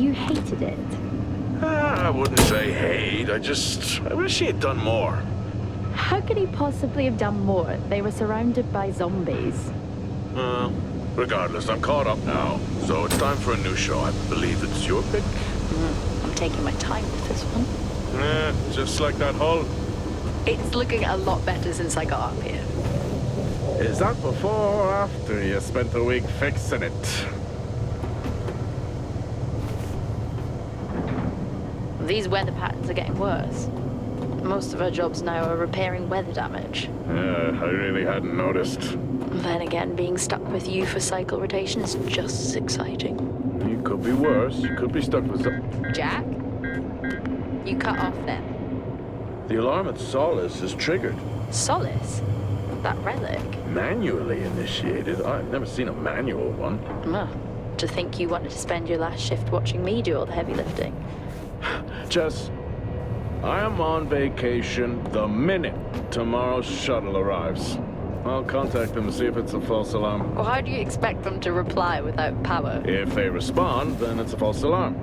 You hated it. I wouldn't say hate. I wish he had done more. How could he possibly have done more? They were surrounded by zombies. Regardless, I'm caught up now. So it's time for a new show. I believe it's your pick. I'm taking my time with this one. Just like that hull. It's looking a lot better since I got up here. Is that before or after you spent a week fixing it? These weather patterns are getting worse. Most of our jobs now are repairing weather damage. Yeah, I really hadn't noticed. Then again, being stuck with you for cycle rotation is just as exciting. You could be worse. You could be stuck with some... Jack? You cut off then. The alarm at Solis is triggered. Solis? That relic? Manually initiated? I've never seen a manual one. To think you wanted to spend your last shift watching me do all the heavy lifting. Jess, I am on vacation the minute tomorrow's shuttle arrives. I'll contact them to see if it's a false alarm. Well, how do you expect them to reply without power? If they respond, then it's a false alarm.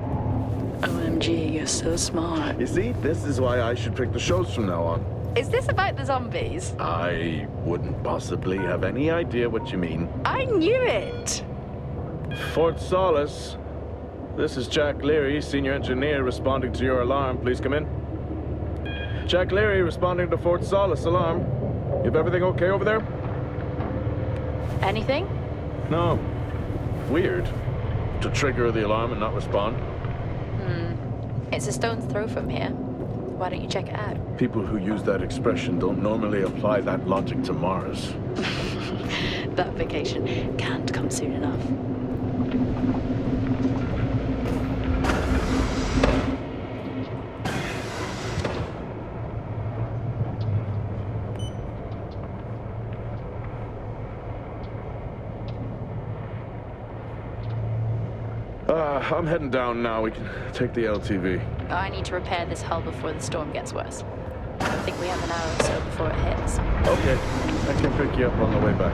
OMG, you're so smart. You see, this is why I should pick the shows from now on. Is this about the zombies? I wouldn't possibly have any idea what you mean. I knew it! Fort Solis. This is Jack Leary, senior engineer, responding to your alarm. Please come in. Jack Leary, responding to Fort Solis alarm. You have everything okay over there? Anything? No. Weird. To trigger the alarm and not respond. It's a stone's throw from here. Why don't you check it out? People who use that expression don't normally apply that logic to Mars. That vacation can't come soon enough. I'm heading down now. We can take the LTV. I need to repair this hull before the storm gets worse. I think we have an hour or so before it hits. Okay. I can pick you up on the way back.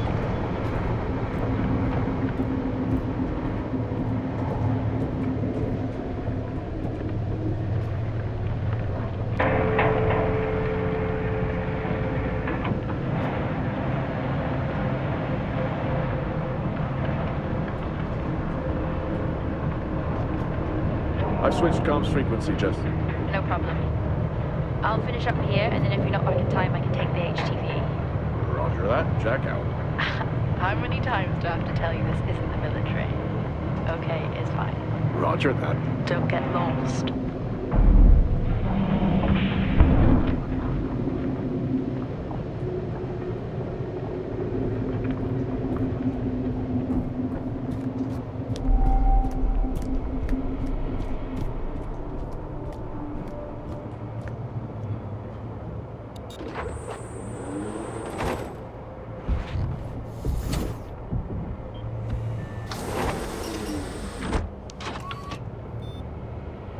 I've switched comms frequency, Jess. No problem. I'll finish up here, and then if you're not back in time, I can take the HTV. Roger that. Jack out. How many times do I have to tell you this isn't the military? Okay, it's fine. Roger that. Don't get lost.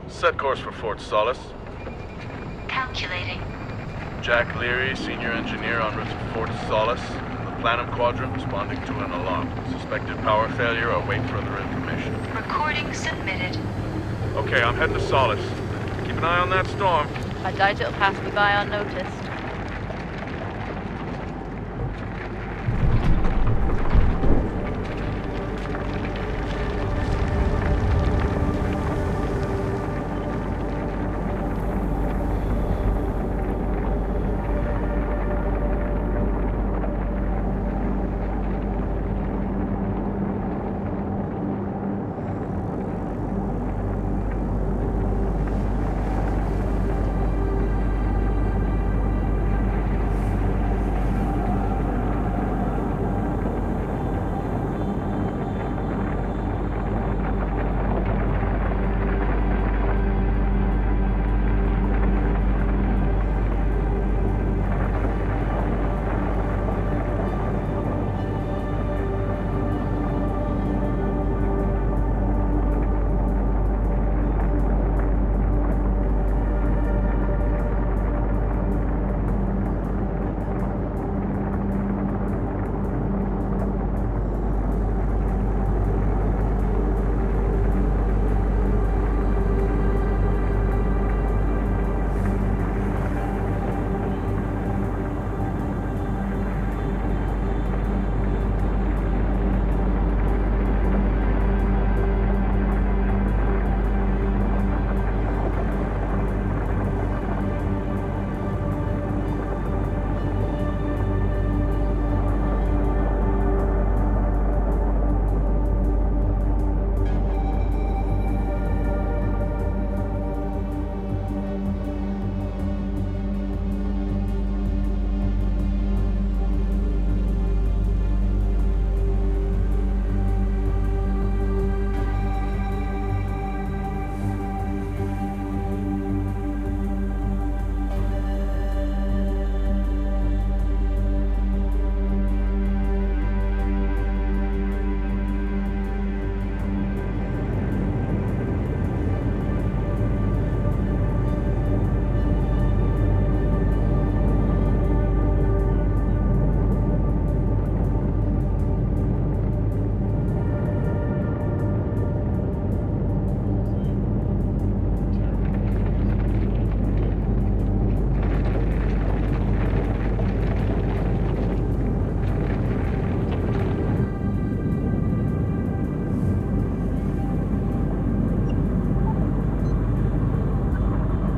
Set course for Fort Solis. Calculating. Jack Leary, senior engineer en route to Fort Solis. The Planum Quadrant responding to an alarm. Suspected power failure. Await further information. Recording submitted. Okay, I'm heading to Solis. Keep an eye on that storm. I doubt it'll pass me by unnoticed.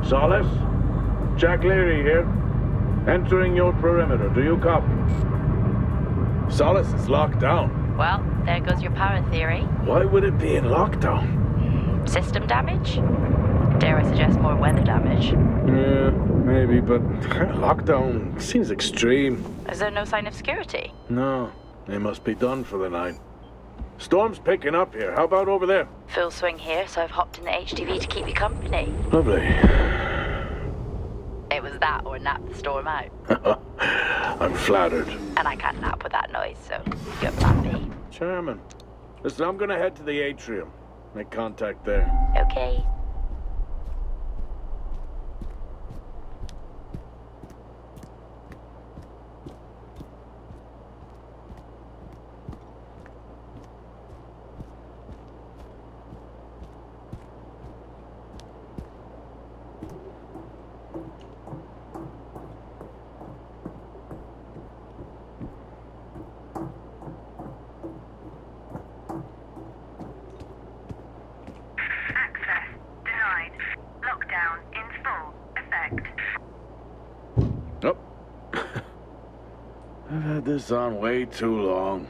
Solis? Jack Leary here. Entering your perimeter. Do you copy? Solis is locked down. Well, there goes your power theory. Why would it be in lockdown? System damage? Dare I suggest more weather damage? Yeah, maybe, but lockdown seems extreme. Is there no sign of security? No, they must be done for the night. Storm's picking up here. How about over there? Full swing here, so I've hopped in the HTV to keep you company. Lovely. It was that or nap the storm out. I'm flattered. And I can't nap with that noise, so you're plan B. Charming. Listen, I'm gonna head to the atrium. Make contact there. Okay. Oh. I've had this on way too long.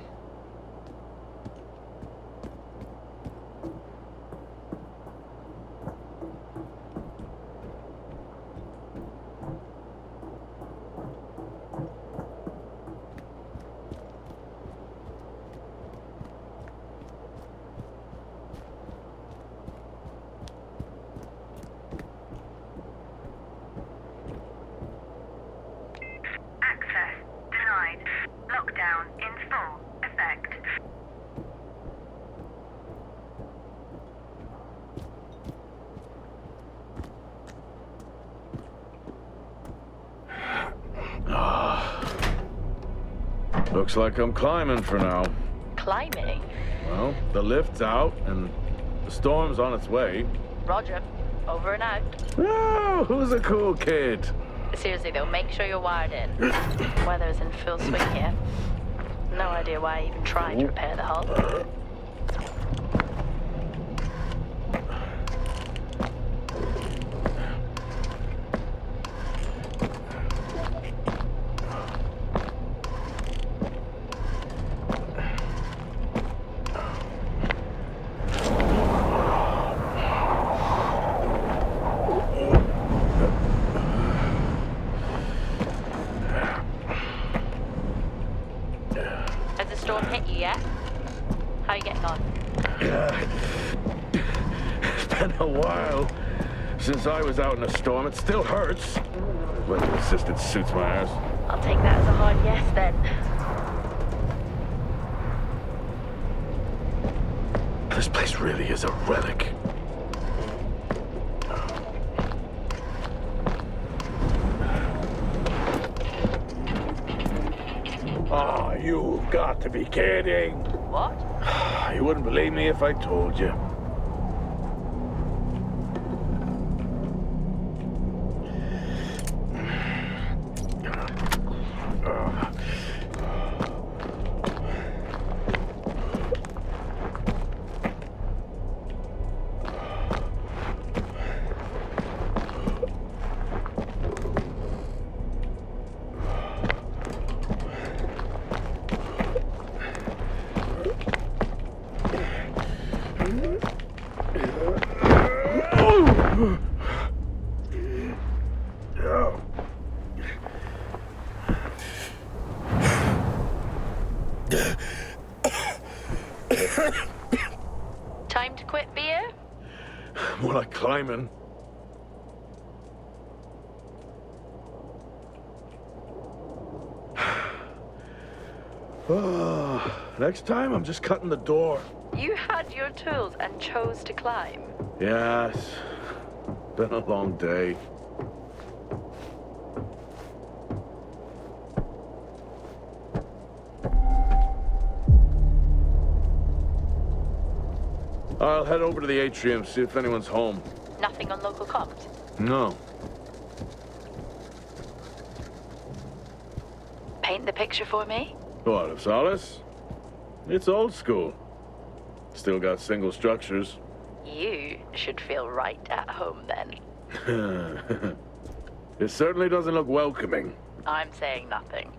Looks like I'm climbing for now. Climbing? Well, the lift's out and the storm's on its way. Roger. Over and out. Oh, who's a cool kid? Seriously though, make sure you're wired in. Weather's in full swing here. No idea why I even tried to repair the hull. Has the storm hit you yet? How are you getting on? It's been a while since I was out in a storm. It still hurts. Weather assisted suits my ass. I'll take that as a hard yes then. This place really is a relic. Oh, you've got to be kidding. What? You wouldn't believe me if I told you. Time to quit beer? More like climbing. Oh, next time I'm just cutting the door. You had your tools and chose to climb. Yes. Been a long day. I'll head over to the atrium, see if anyone's home. Nothing on local comms? No. Paint the picture for me? What, of Solis? It's old school. Still got single structures. You should feel right at home then. It certainly doesn't look welcoming. I'm saying nothing.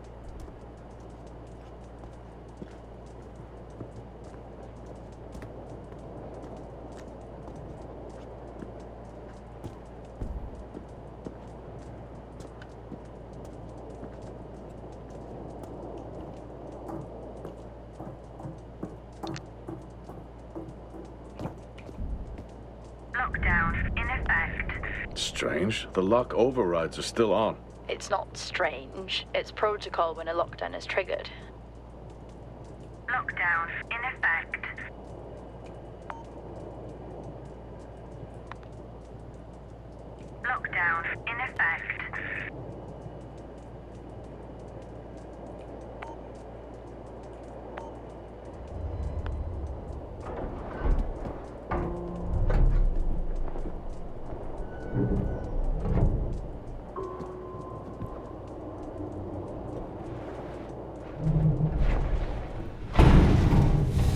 Lockdown in effect. Strange. The lock overrides are still on. It's not strange. It's protocol when a lockdown is triggered. Lockdown in effect. Lockdown in effect.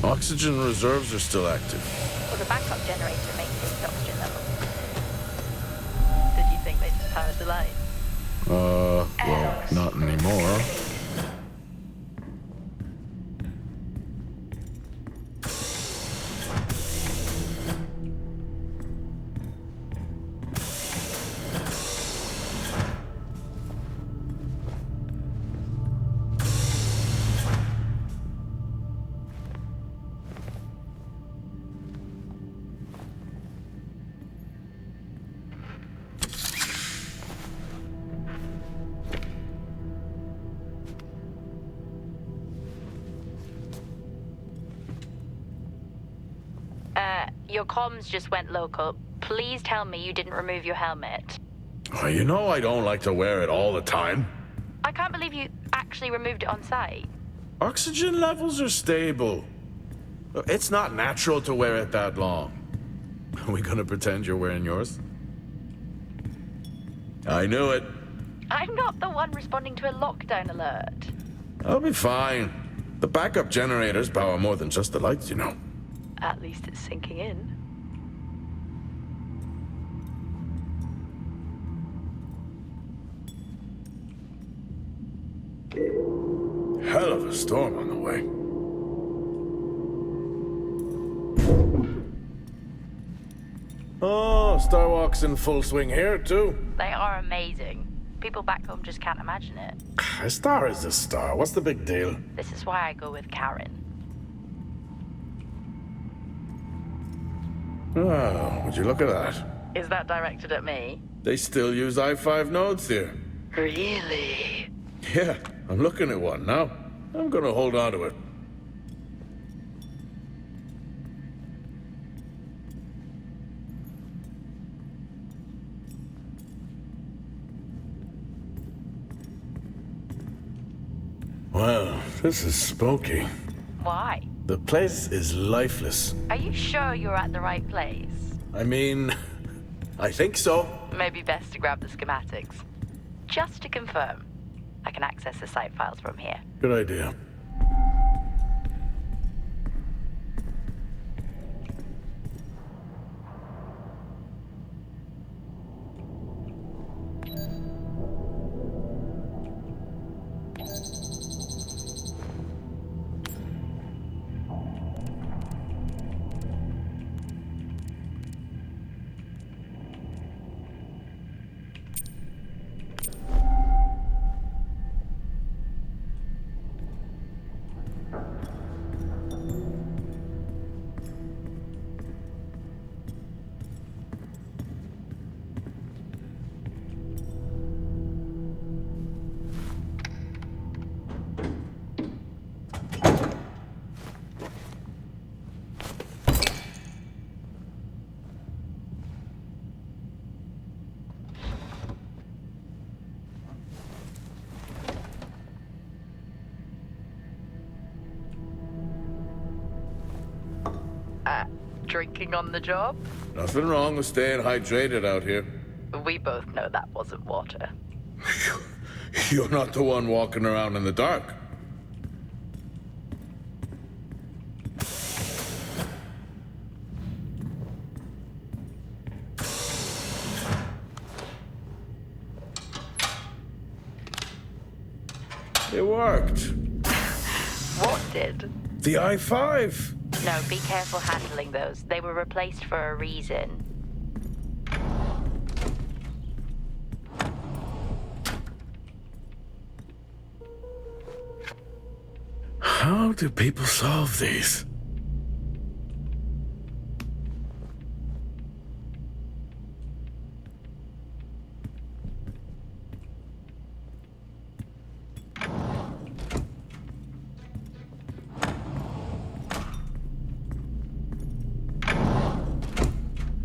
Oxygen reserves are still active. Well, the backup generator maintains oxygen levels. Did you think they just powered the light? Well, not anymore. Your comms just went local. Please tell me you didn't remove your helmet. Oh, you know I don't like to wear it all the time. I can't believe you actually removed it on site. Oxygen levels are stable. It's not natural to wear it that long. Are we gonna pretend you're wearing yours? I knew it. I'm not the one responding to a lockdown alert. I'll be fine. The backup generators power more than just the lights, you know. At least it's sinking in. Hell of a storm on the way. Oh, Starwalk's in full swing here, too. They are amazing. People back home just can't imagine it. A star is a star. What's the big deal? This is why I go with Karen. Oh, would you look at that? Is that directed at me? They still use i5 nodes here. Really? Yeah, I'm looking at one now. I'm gonna hold on to it. Well, this is spooky. Why? The place is lifeless. Are you sure you're at the right place? I mean, I think so. Maybe best to grab the schematics. Just to confirm. I can access the site files from here. Good idea. Drinking on the job? Nothing wrong with staying hydrated out here. We both know that wasn't water. You're not the one walking around in the dark. It worked. What did? The I-5. No, be careful handling those. They were replaced for a reason. How do people solve these?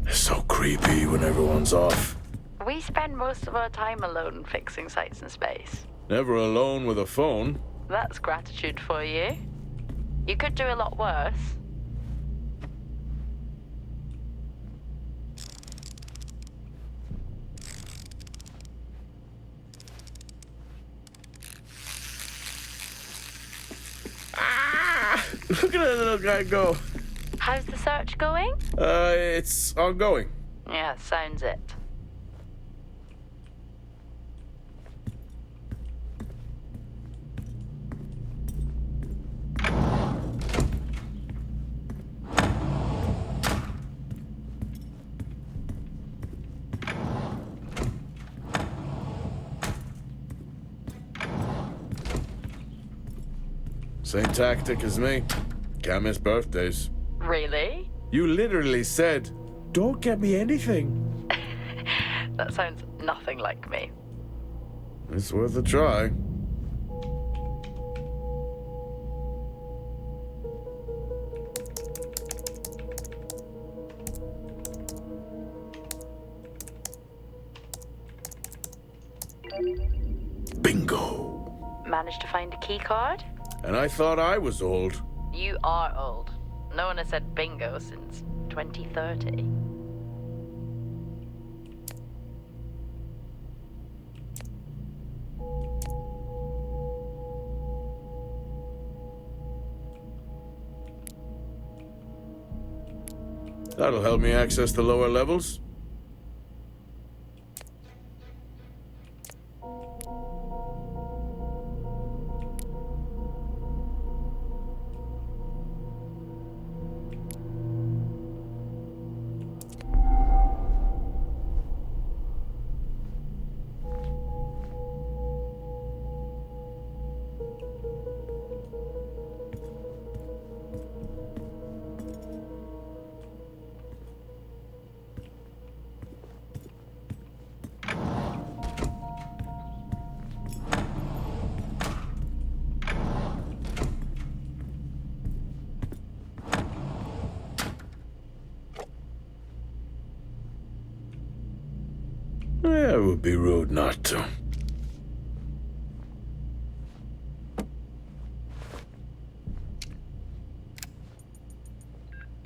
It's so creepy when everyone's off. We spend most of our time alone fixing sites in space. Never alone with a phone. That's gratitude for you. You could do a lot worse. Look at that little guy go. How's the search going? It's ongoing. Yeah, sounds it. Same tactic as me. Can't miss birthdays. Really? You literally said, "Don't get me anything." That sounds nothing like me. It's worth a try. Bingo. Managed to find a key card? And I thought I was old. You are old. No one has said bingo since 2030. That'll help me access the lower levels. Yeah, it would be rude not to.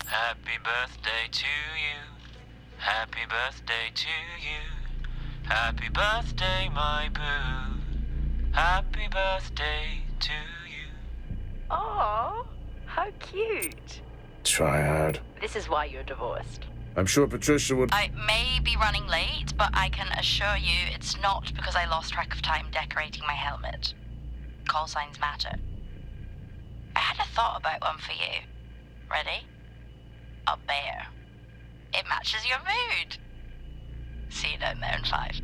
Happy birthday to you. Happy birthday to you. Happy birthday, my boo. Happy birthday to you. Aww, how cute. Try hard. This is why you're divorced. I'm sure Patricia would. I may be running late, but I can assure you it's not because I lost track of time decorating my helmet. Call signs matter. I had a thought about one for you. Ready? A bear. It matches your mood. See you down there in 5.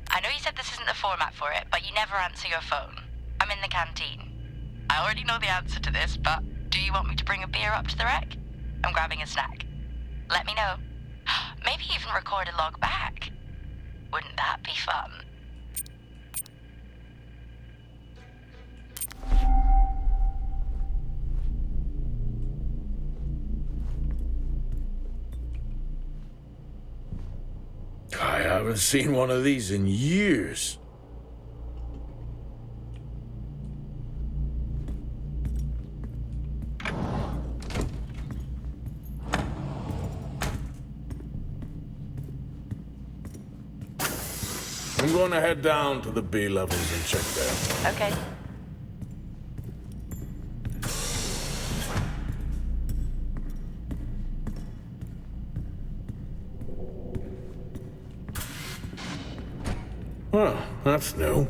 I know you said this isn't the format for it, but you never answer your phone. I'm in the canteen. I already know the answer to this, but do you want me to bring a beer up to the wreck? I'm grabbing a snack. Let me know. Maybe even record a log back. Wouldn't that be fun? I haven't seen one of these in years. I'm going to head down to the B levels and check there. Okay. Well, that's new.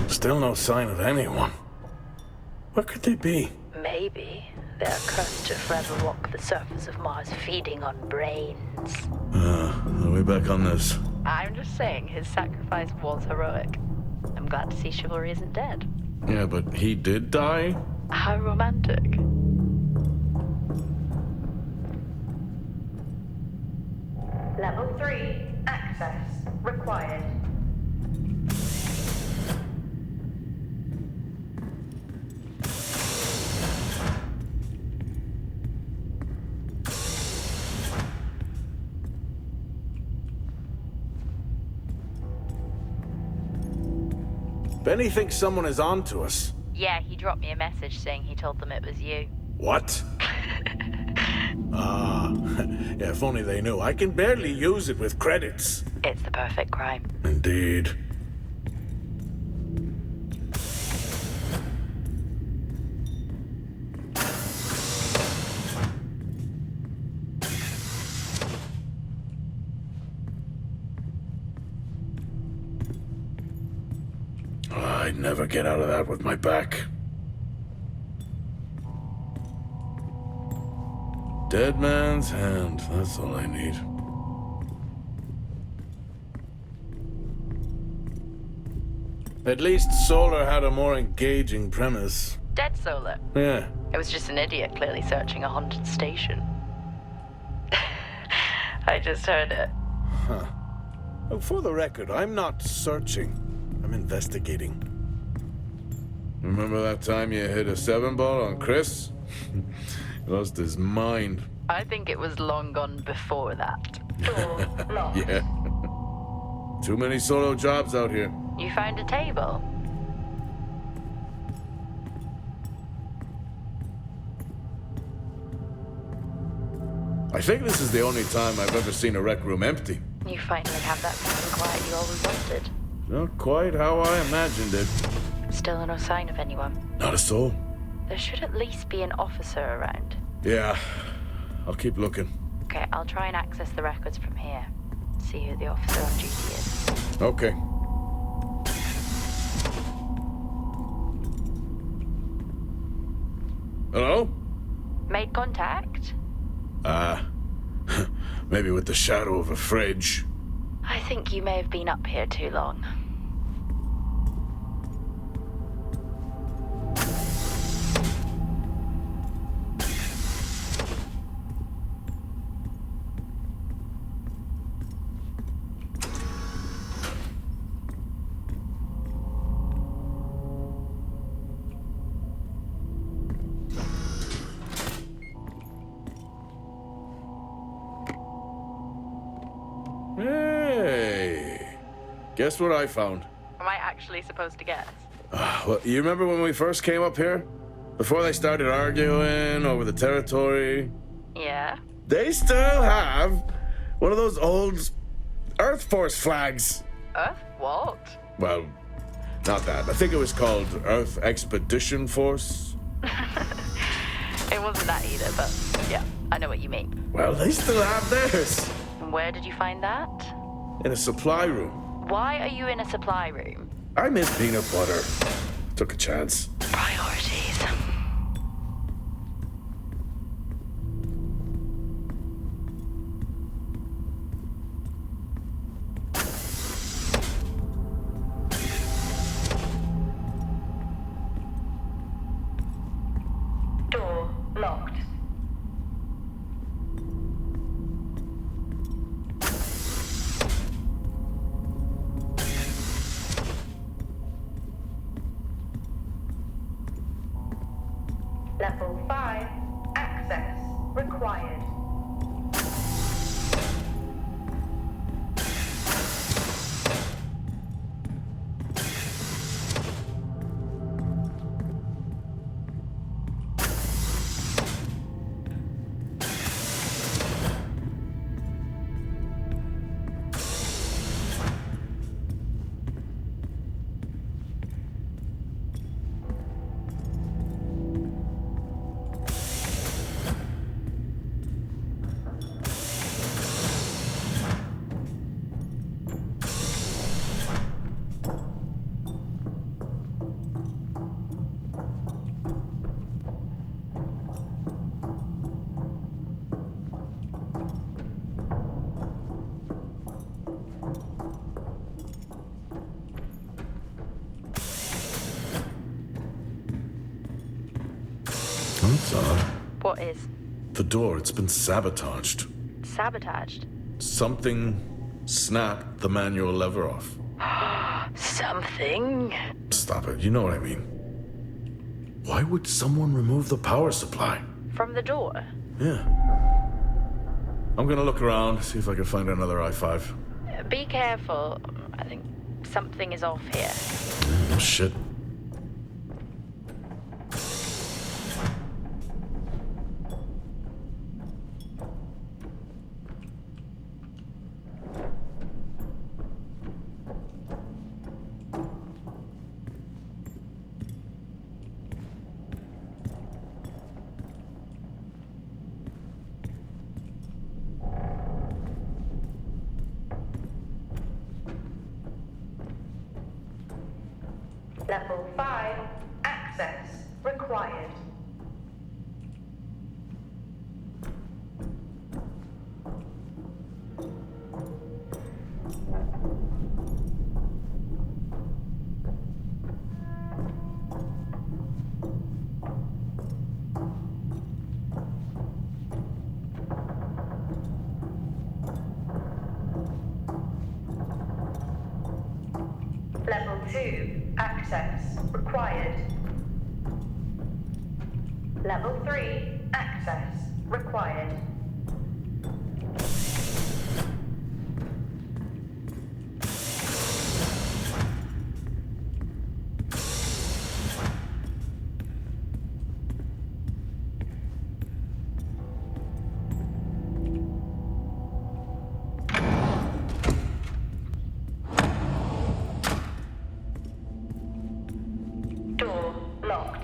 Still no sign of anyone. Where could they be? Maybe they're cursed to forever walk the surface of Mars feeding on brains. Are we back on this? I'm just saying his sacrifice was heroic. I'm glad to see chivalry isn't dead. Yeah, but he did die? How romantic. Level 3. Access required. Benny thinks someone is on to us. Yeah, he dropped me a message saying he told them it was you. What? Yeah, if only they knew. I can barely use it with credits. It's the perfect crime. Indeed. I'd never get out of that with my back. Dead man's hand, that's all I need. At least Solar had a more engaging premise. Dead Solar. Yeah. It was just an idiot clearly searching a haunted station. I just heard it. Well, for the record, I'm not searching. I'm investigating. Remember that time you hit a 7-ball on Chris? He lost his mind. I think it was long gone before that. Door locked. Yeah. Too many solo jobs out here. You found a table? I think this is the only time I've ever seen a rec room empty. You finally have that peace and quiet you always wanted. Not quite how I imagined it. Still no sign of anyone. Not a soul. There should at least be an officer around. Yeah. I'll keep looking. Okay, I'll try and access the records from here. See who the officer on duty is. Okay. Hello? Made contact? Maybe with the shadow of a fridge. I think you may have been up here too long. Hey. Guess what I found? Am I actually supposed to guess? Well, you remember when we first came up here? Before they started arguing over the territory? Yeah? They still have one of those old Earth Force flags. Earth what? Well, not that. I think it was called Earth Expedition Force. It wasn't that either, but yeah, I know what you mean. Well, they still have theirs. And where did you find that? In a supply room. Why are you in a supply room? I miss peanut butter. Took a chance. Priorities. Door locked. Level 5. Access required. That's odd. What is? The door, it's been sabotaged. Sabotaged? Something snapped the manual lever off. Something? Stop it, you know what I mean. Why would someone remove the power supply? From the door? Yeah. I'm gonna look around, see if I can find another I-5. Be careful. I think something is off here. Oh, shit. Level 5, access required. Level 2, access required. Level 3, access required. Door locked.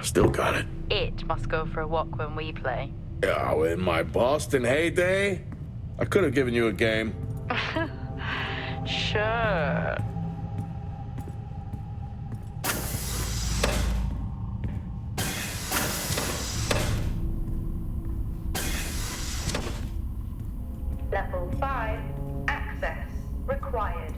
Still got it. It must go for a walk when we play. Oh, in my Boston heyday, I could have given you a game. Sure. Level 5, access required.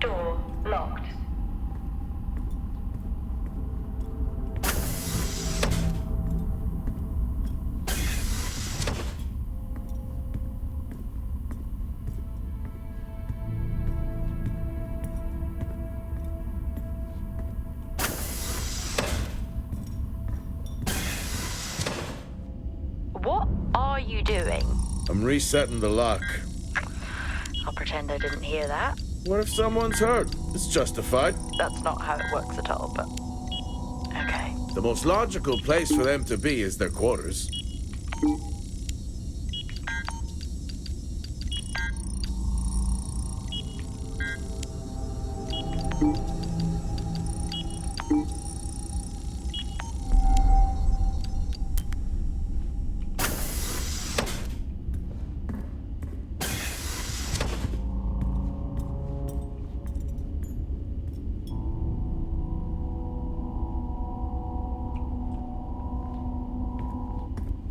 Door locked. What are you doing? I'm resetting the lock. I'll pretend I didn't hear that. What if someone's hurt? It's justified. That's not how it works at all, but... Okay. The most logical place for them to be is their quarters.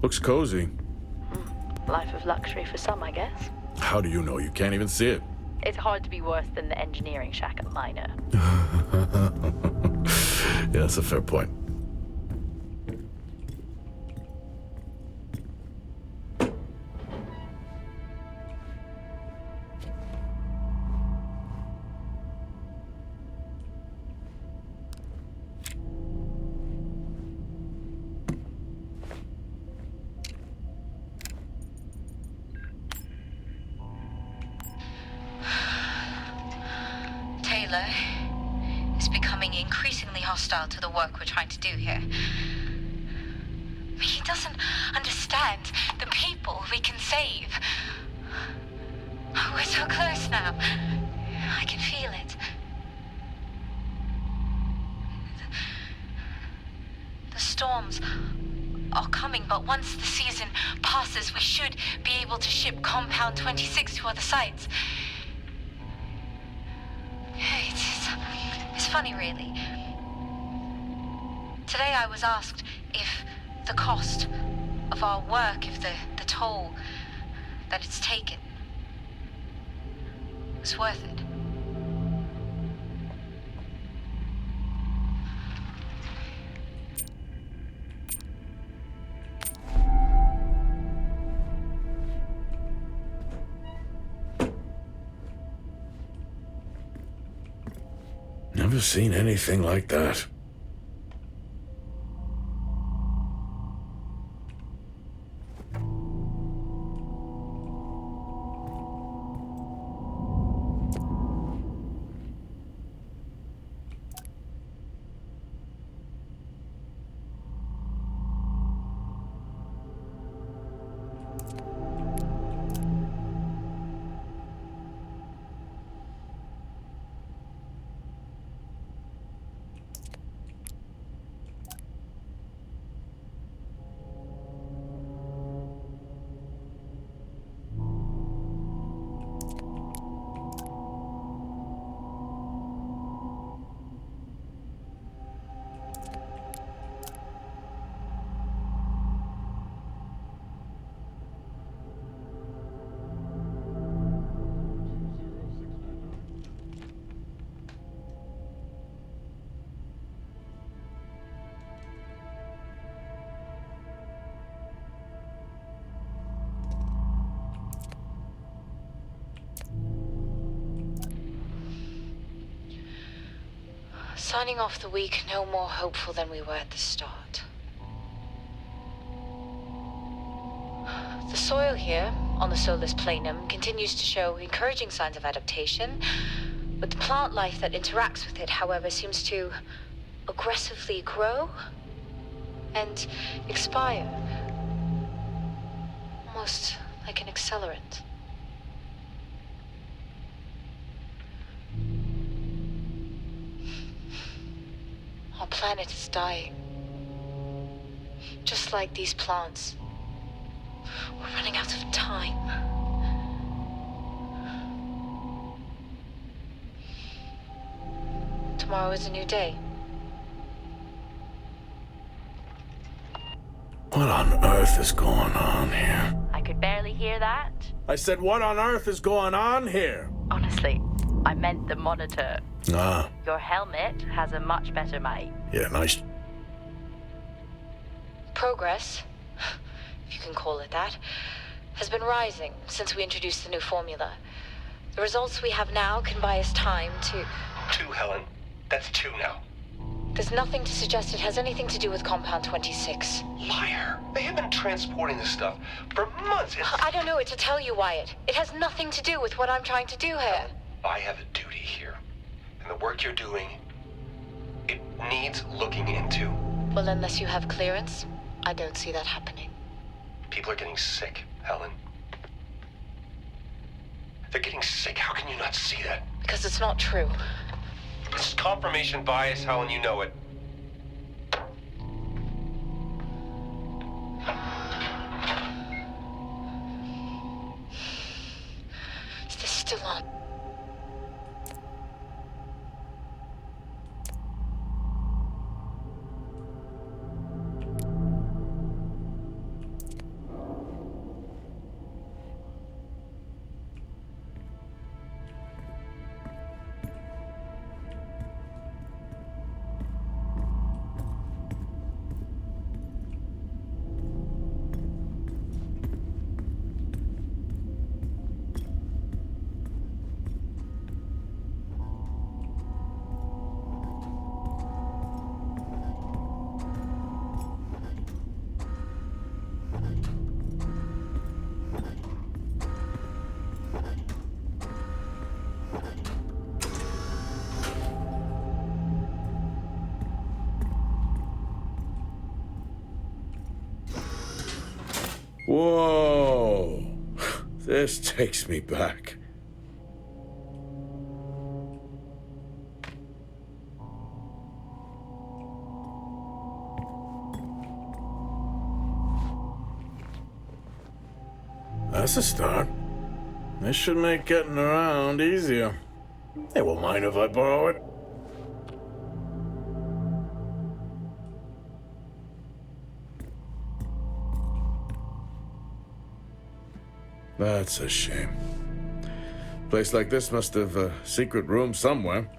Looks cozy. Life of luxury for some, I guess. How do you know? You can't even see it. It's hard to be worse than the engineering shack at Minor. Yeah, that's a fair point. Taylor, becoming increasingly hostile to the work we're trying to do here. He doesn't understand the people we can save. We're so close now. I can feel it. The storms are coming, but once the season passes, we should be able to ship Compound 26 to other sites. It's funny, really. Today I was asked if the cost of our work, if the toll that it's taken was worth it. Never seen anything like that. Signing off the week no more hopeful than we were at the start. The soil here, on the Solis Planum, continues to show encouraging signs of adaptation, but the plant life that interacts with it, however, seems to aggressively grow and expire. Almost like an accelerant. Our planet is dying. Just like these plants. We're running out of time. Tomorrow is a new day. What on earth is going on here? I could barely hear that. I said, what on earth is going on here? Honestly, I meant the monitor. Ah, Your helmet has a much better mic. yeah, nice. Progress, if you can call it that, has been rising since we introduced the new formula. The results we have now can buy us time to... 2, Helen. That's 2 now. There's nothing to suggest it has anything to do with Compound 26. Liar. They have been transporting this stuff for months. I don't know what to tell you, Wyatt. It has nothing to do with what I'm trying to do here. I have a duty here. And the work you're doing, it needs looking into. Well, unless you have clearance, I don't see that happening. People are getting sick, Helen. They're getting sick. How can you not see that? Because it's not true. It's confirmation bias, Helen. You know it. Is this still on? Whoa! This takes me back. That's a start. This should make getting around easier. They won't mind if I borrow it. That's a shame. Place like this must have a secret room somewhere.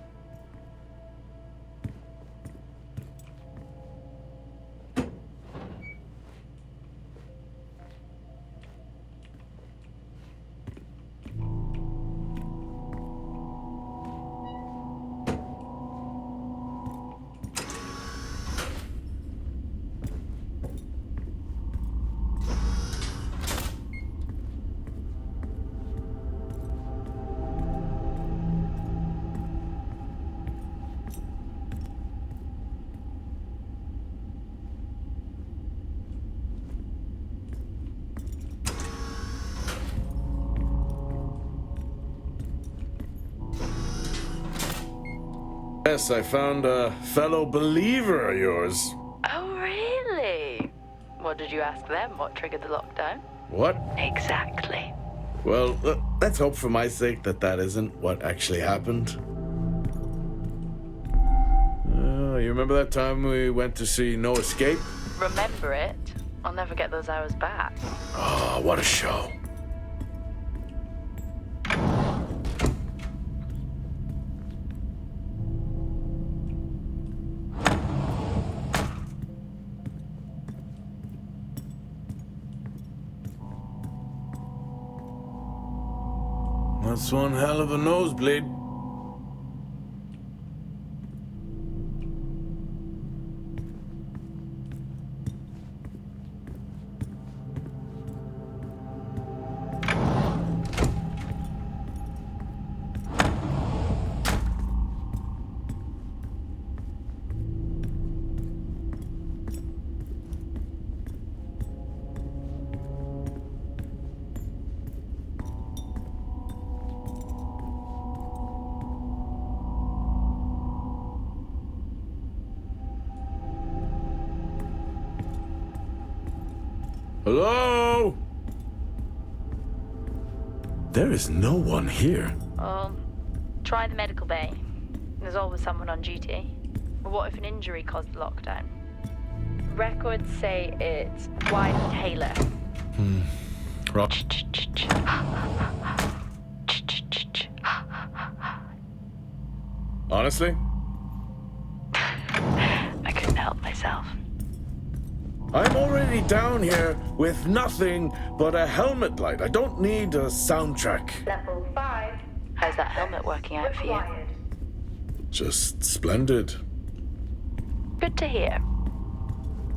Yes, I found a fellow believer of yours. Oh, really? What did you ask them? What triggered the lockdown? What? Exactly. Well, let's hope for my sake that that isn't what actually happened. You remember that time we went to see No Escape? Remember it? I'll never get those hours back. Oh, what a show. That's one hell of a nosebleed. Hello? There is no one here. Try the medical bay. There's always someone on duty. But what if an injury caused the lockdown? Records say it's Wyatt Taylor. Rock. Honestly? I couldn't help myself. I'm already down here with nothing but a helmet light. I don't need a soundtrack. Level 5. How's that helmet working out for you? Required. Just splendid. Good to hear.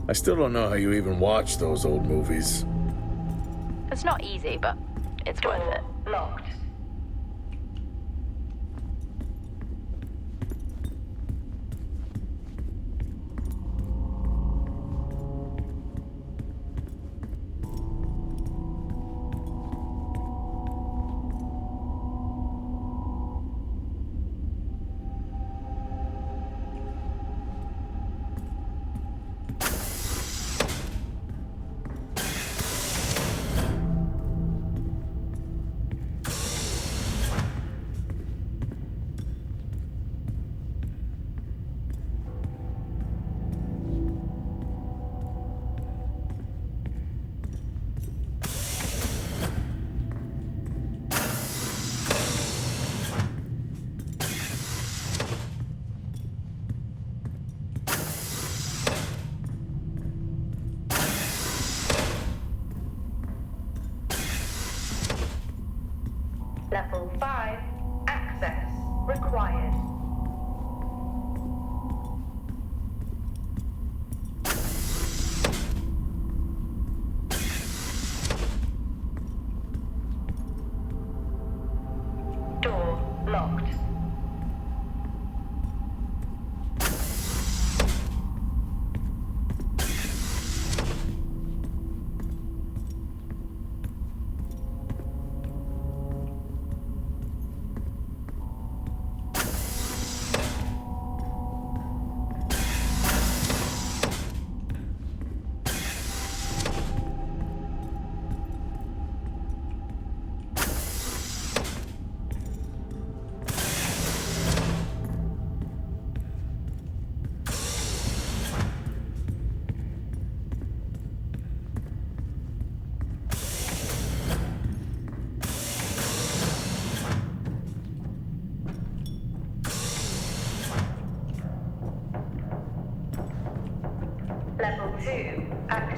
I still don't know how you even watch those old movies. It's not easy, but it's worth it. Door locked. Level 5. Access required. Door locked.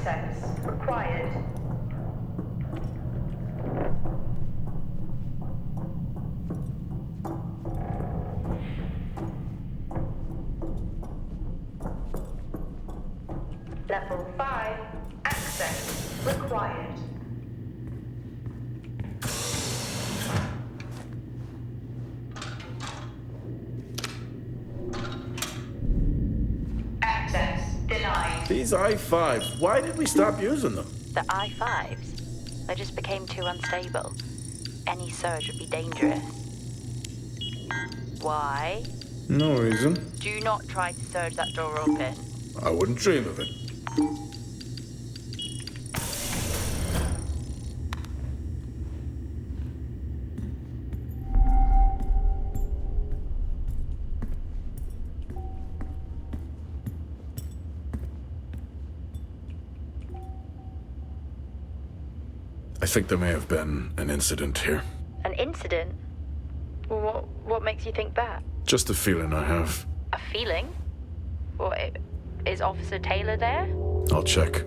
Access required. Level 5. Access required. Access denied. These I-5s, why did we stop using them? The I-5s, they just became too unstable. Any surge would be dangerous. Why? No reason. Do not try to surge that door open. I wouldn't dream of it. I think there may have been an incident here. An incident? What makes you think that? Just a feeling I have. A feeling? Is Officer Taylor there? I'll check.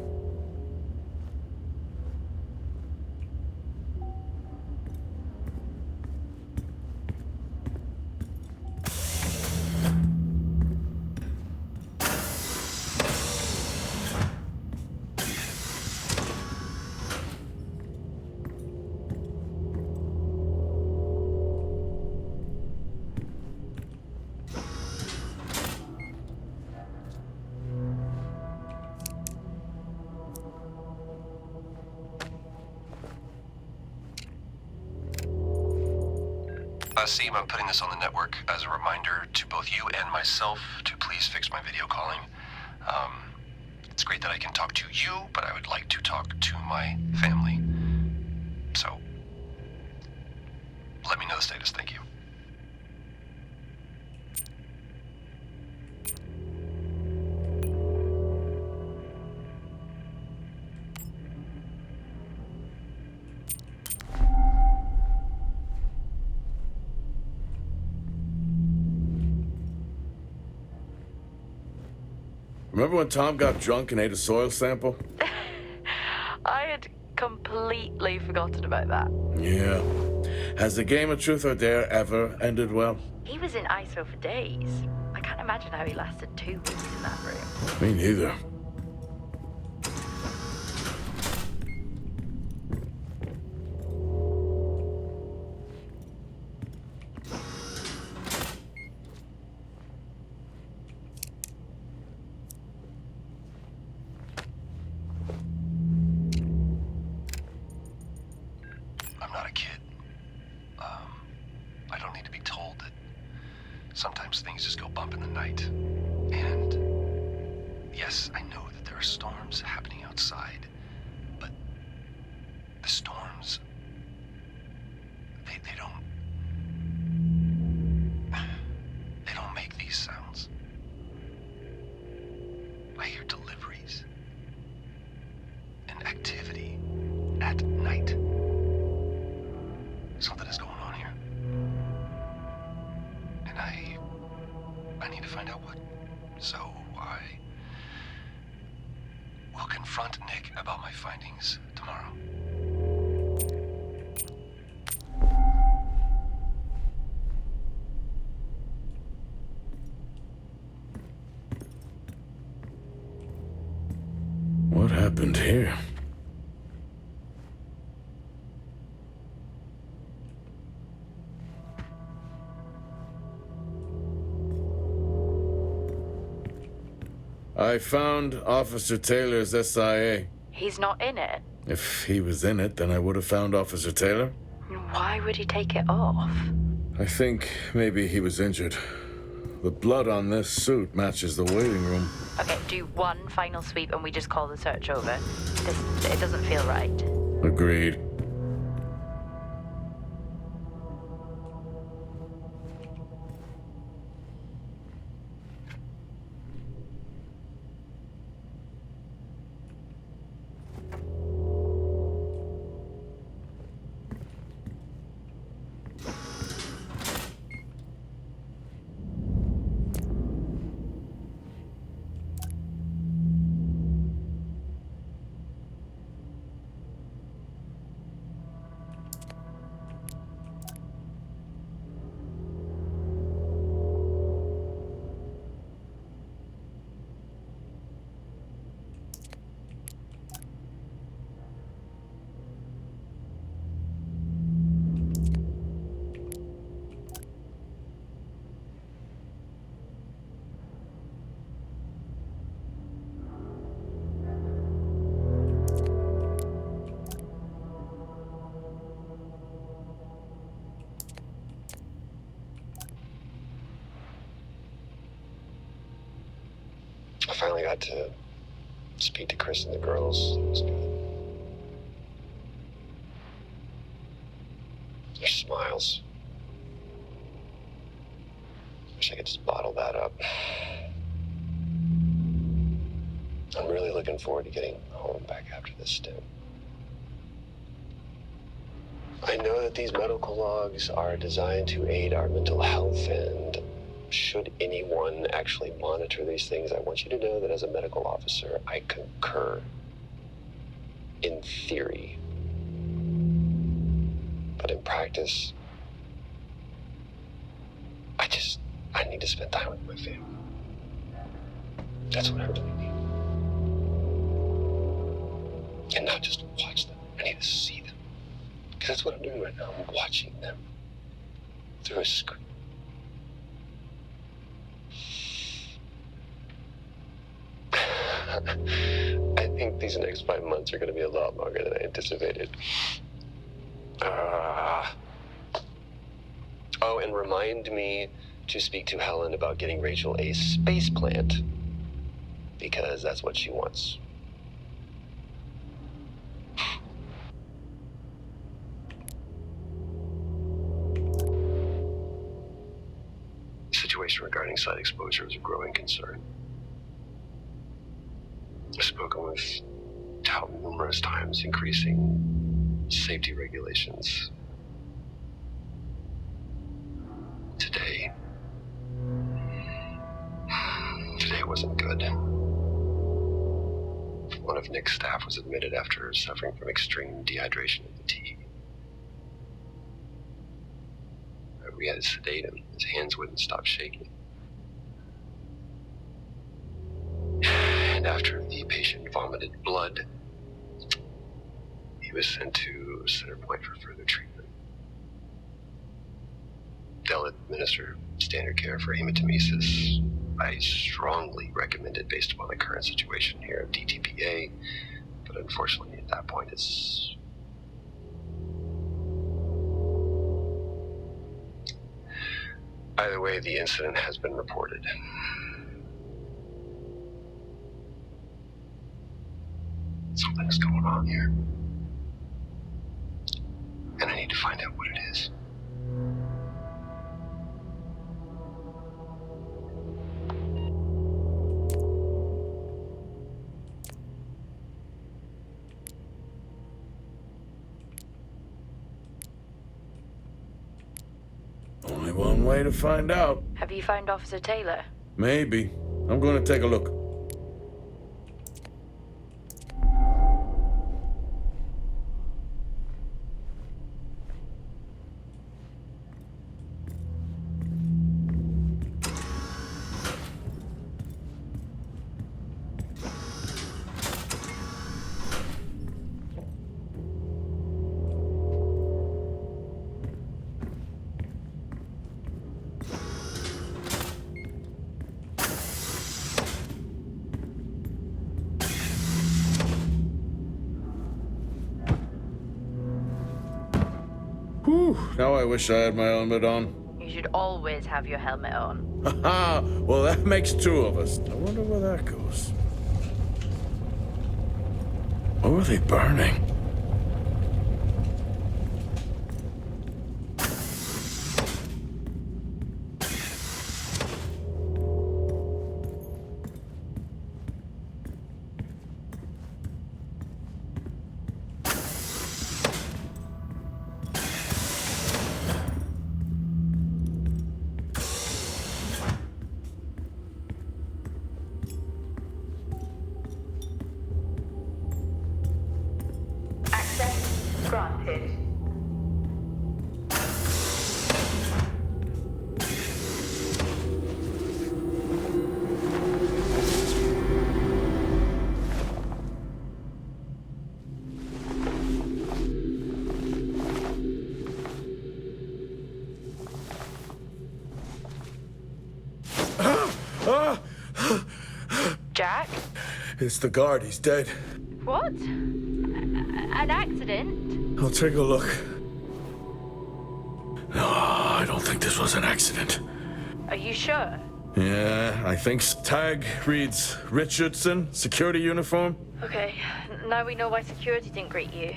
Seem, I'm putting this on the network as a reminder to both you and myself to please fix my video calling. It's great that I can talk to you, but I would like to talk to my family. So, let me know the status. Thank you. Remember when Tom got drunk and ate a soil sample? I had completely forgotten about that. Yeah. Has the game of truth or dare ever ended well? He was in ISO for days. I can't imagine how he lasted 2 weeks in that room. Me neither. I'm not a kid. I don't need to be told that sometimes things just go bump in the night. And yes, I know that there are storms happening outside, but the storms, they don't make these sounds. I hear deliveries and activity at night. Something is going on here. And I need to find out what. So I will confront Nick about my findings tomorrow. What happened here? I found Officer Taylor's SIA. He's not in it. If he was in it, then I would have found Officer Taylor. Why would he take it off? I think maybe he was injured. The blood on this suit matches the waiting room. Okay, do one final sweep and we just call the search over. It doesn't feel right. Agreed. finally got to speak to Chris and the girls. It was good. Their smiles. Wish I could just bottle that up. I'm really looking forward to getting home back after this stint. I know that these medical logs are designed to aid our mental health, and should anyone actually monitor these things, I want you to know that as a medical officer, I concur. In theory. But in practice, I need to spend time with my family. That's what I really need. And not just watch them, I need to see them. Because that's what I'm doing right now, I'm watching them through a screen. I think these next 5 months are going to be a lot longer than I anticipated. Oh, and remind me to speak to Helen about getting Rachel a space plant, because that's what she wants. The situation regarding site exposure is a growing concern. I've spoken with Tau numerous times, increasing safety regulations. Today wasn't good. One of Nick's staff was admitted after suffering from extreme dehydration and fatigue. We had to sedate him. His hands wouldn't stop shaking. And after the patient vomited blood, he was sent to Center Point for further treatment. They'll administer standard care for hematemesis. I strongly recommend it based upon the current situation here of DTPA, but unfortunately at that point it's... Either way, the incident has been reported. Something's going on here. And I need to find out what it is. Only one way to find out. Have you found Officer Taylor? Maybe. I'm going to take a look. Whew, now I wish I had my helmet on. You should always have your helmet on. Haha, well that makes two of us. I wonder where that goes. What were they burning? Granted. Jack? It's the guard, he's dead. What? An accident? I'll take a look. No, I don't think this was an accident. Are you sure? Yeah, I think tag reads Richardson, security uniform. Okay, now we know why security didn't greet you.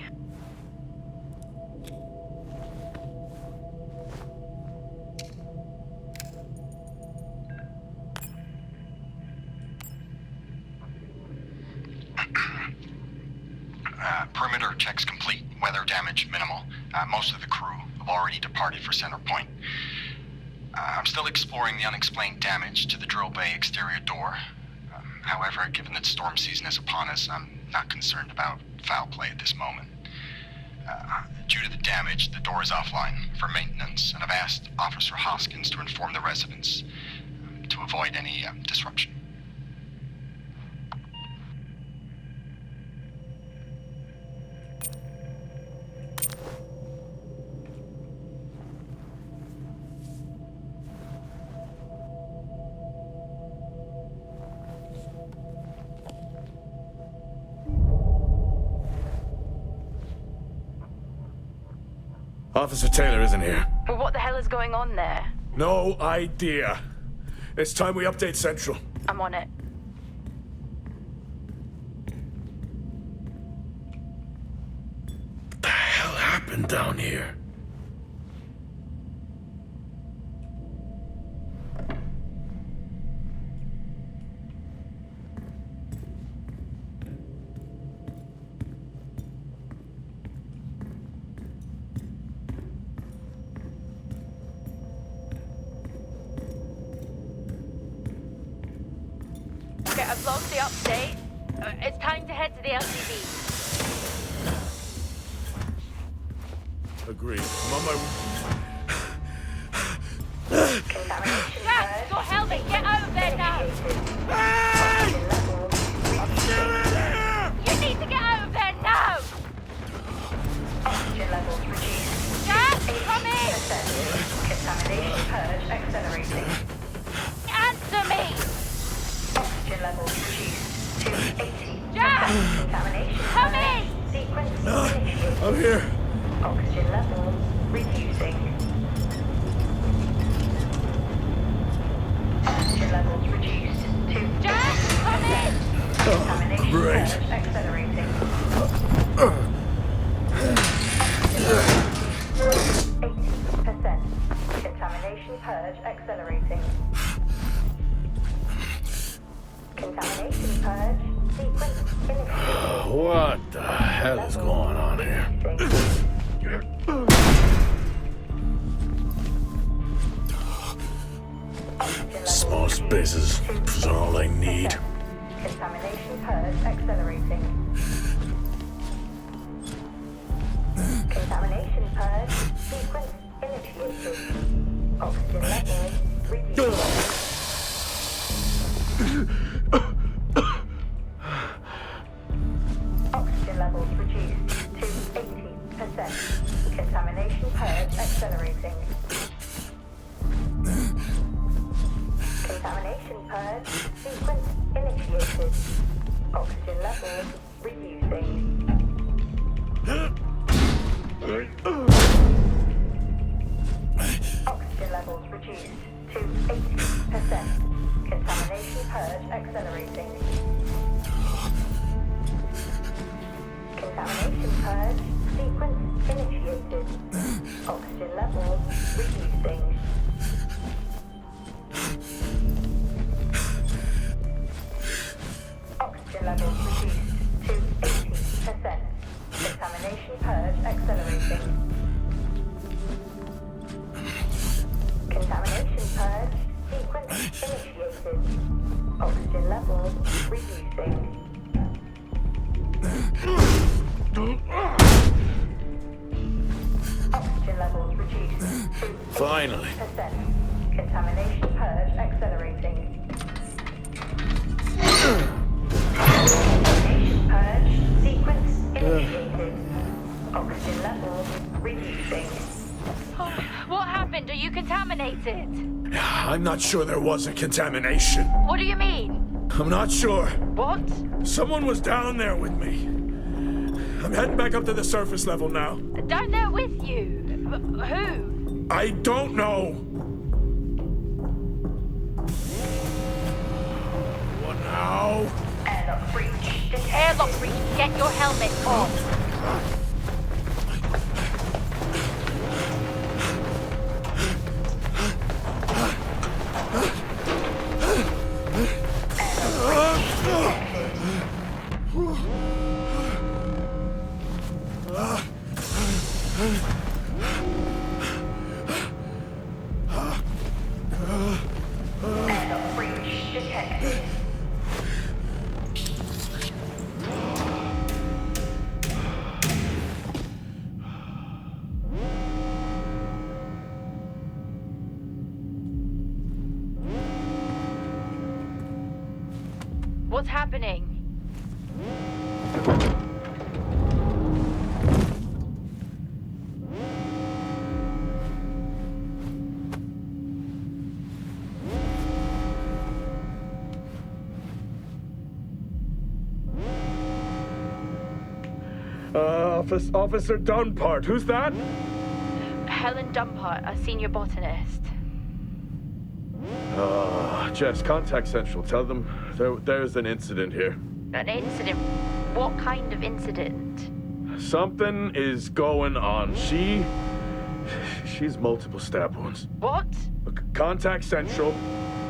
Perimeter checks complete. Weather damage minimal. Most of the crew have already departed for Center Point. I'm still exploring the unexplained damage to the drill bay exterior door. However, given that storm season is upon us, I'm not concerned about foul play at this moment. Due to the damage, the door is offline for maintenance, and I've asked Officer Hoskins to inform the residents to avoid any disruption. Officer Taylor isn't here. But what the hell is going on there? No idea. It's time we update Central. I'm on it. What the hell happened down here? Okay, I've logged the update. It's time to head to the LCD. Agreed. I'm on my... Jack, your helmet, get over there now! You need to get over there now! Oxygen levels reduced. Jack, come in! Contamination purge accelerating. Answer me! Oxygen levels reduced to 80. Jack! Contamination Come purge in! sequence initiated. I'm here. Oxygen levels reducing. Oxygen levels reduced to Jack, come in! contamination great. purge accelerating. 80%. Contamination purge accelerating. Contamination purge sequence initiated. What the hell is going on here? Small spaces are all I need. Contamination purge accelerating. Contamination purge sequence initiated. Oxygen levels reducing. Oxygen levels reduced to 80%. Contamination purge accelerating. Contamination purge sequence initiated. Oxygen levels reducing. Oxygen levels reduced to 80%. Contamination purge accelerating. Contamination purge sequence initiated. Oxygen levels reducing. Oxygen levels reduced to 80%. Contamination purge accelerating. Contamination purge sequence initiated. Oxygen levels reducing. Oxygen levels reduced to 80%. Finally. Contamination purge accelerating. Contamination purge sequence initiated. Oxygen levels reducing. Oh, what happened? Are you contaminated? I'm not sure there was a contamination. What do you mean? I'm not sure. What? Someone was down there with me. I'm heading back up to the surface level now. Down there with you? Who? I don't know. Get your helmet on. Airlock breach detected. What's happening? Officer Dunpart, who's that? Helen Dumpart, a senior botanist. Jess, contact Central. Tell them there's an incident here. An incident? What kind of incident? Something is going on. She's multiple stab wounds. What? Look, contact Central.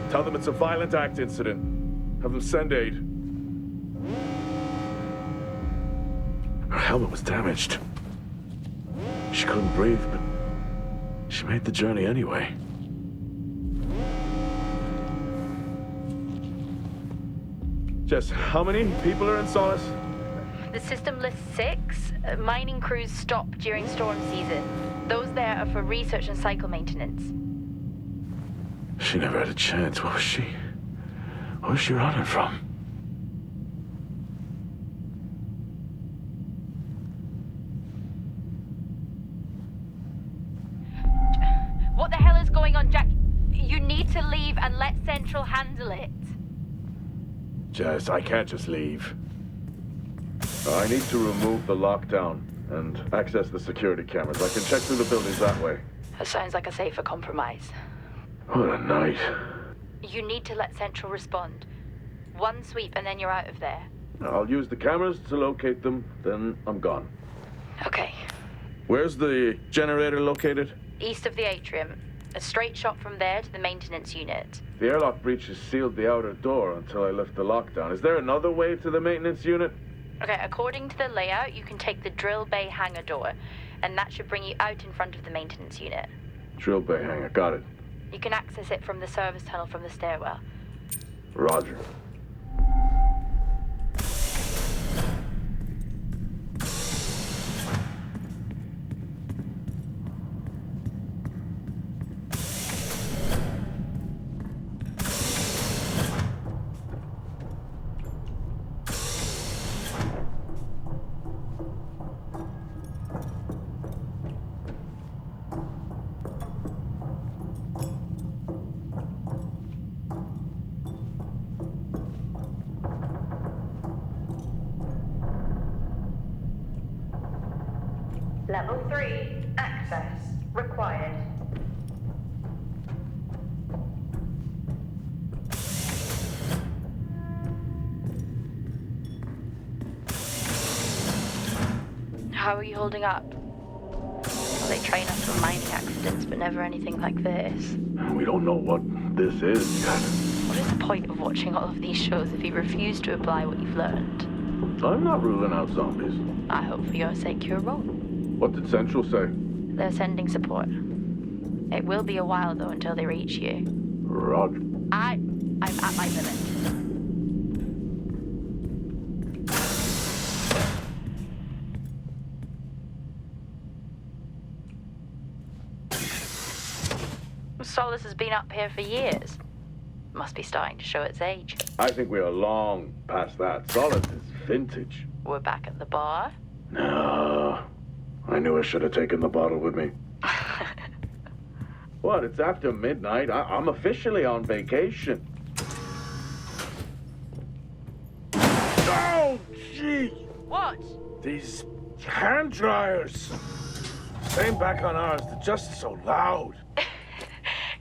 Tell them it's a violent act incident. Have them send aid. Her helmet was damaged. She couldn't breathe, but she made the journey anyway. Jess, how many people are in Solis? The system lists 6. Mining crews stop during storm season. Those there are for research and cycle maintenance. She never had a chance. What was she running from? What the hell is going on, Jack? You need to leave and let Central handle it. Jess, I can't just leave. I need to remove the lockdown and access the security cameras. I can check through the buildings that way. That sounds like a safer compromise. What a night. You need to let Central respond. One sweep and then you're out of there. I'll use the cameras to locate them, then I'm gone. Okay. Where's the generator located? East of the atrium. A straight shot from there to the maintenance unit. The airlock breaches sealed the outer door until I lift the lockdown. Is there another way to the maintenance unit? Okay, according to the layout, you can take the drill bay hangar door, and that should bring you out in front of the maintenance unit. Drill bay hangar, got it. You can access it from the service tunnel from the stairwell. Roger. Level 3, access required. How are you holding up? Well, they train us for mining accidents, but never anything like this. We don't know what this is yet. What is the point of watching all of these shows if you refuse to apply what you've learned? I'm not ruling out zombies. I hope for your sake you're wrong. What did Central say? They're sending support. It will be a while, though, until they reach you. Roger. I'm at my limit. Solis has been up here for years. Must be starting to show its age. I think we are long past that. Solis is vintage. We're back at the bar. No. I knew I should have taken the bottle with me. What? It's after midnight. I'm officially on vacation. Oh, gee! What? These hand dryers. Same back on ours. They're just so loud.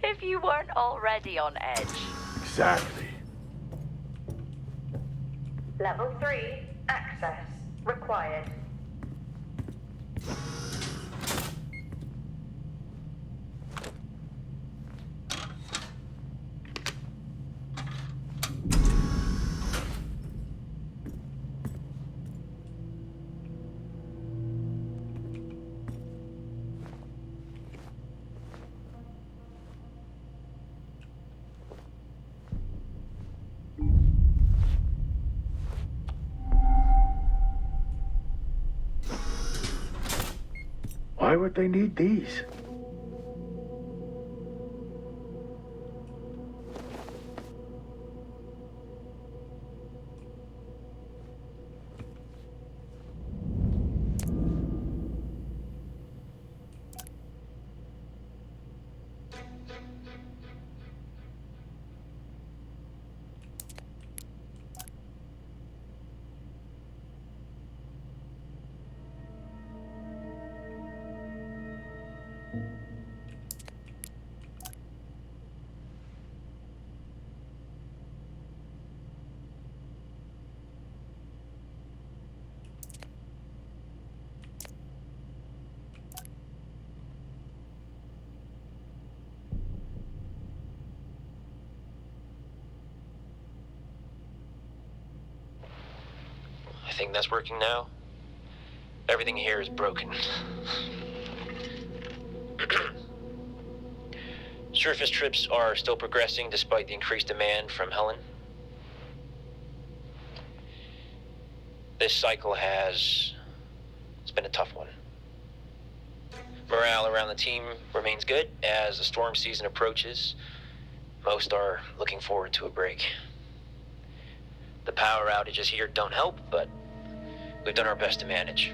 If you weren't already on edge. Exactly. Level 3, access required. Why would they need these? I think that's working now. Everything here is broken. Surface trips are still progressing despite the increased demand from Helen. This cycle it's been a tough one. Morale around the team remains good as the storm season approaches. Most are looking forward to a break. The power outages here don't help, but we've done our best to manage.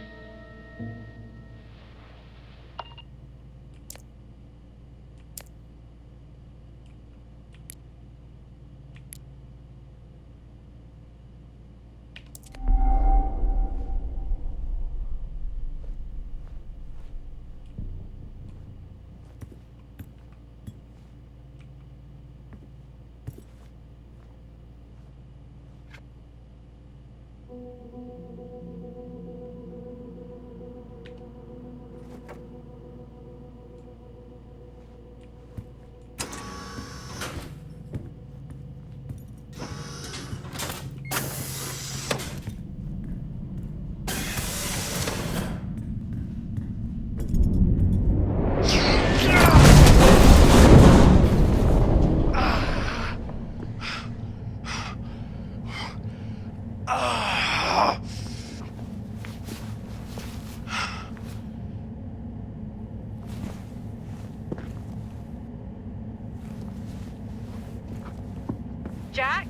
Jack?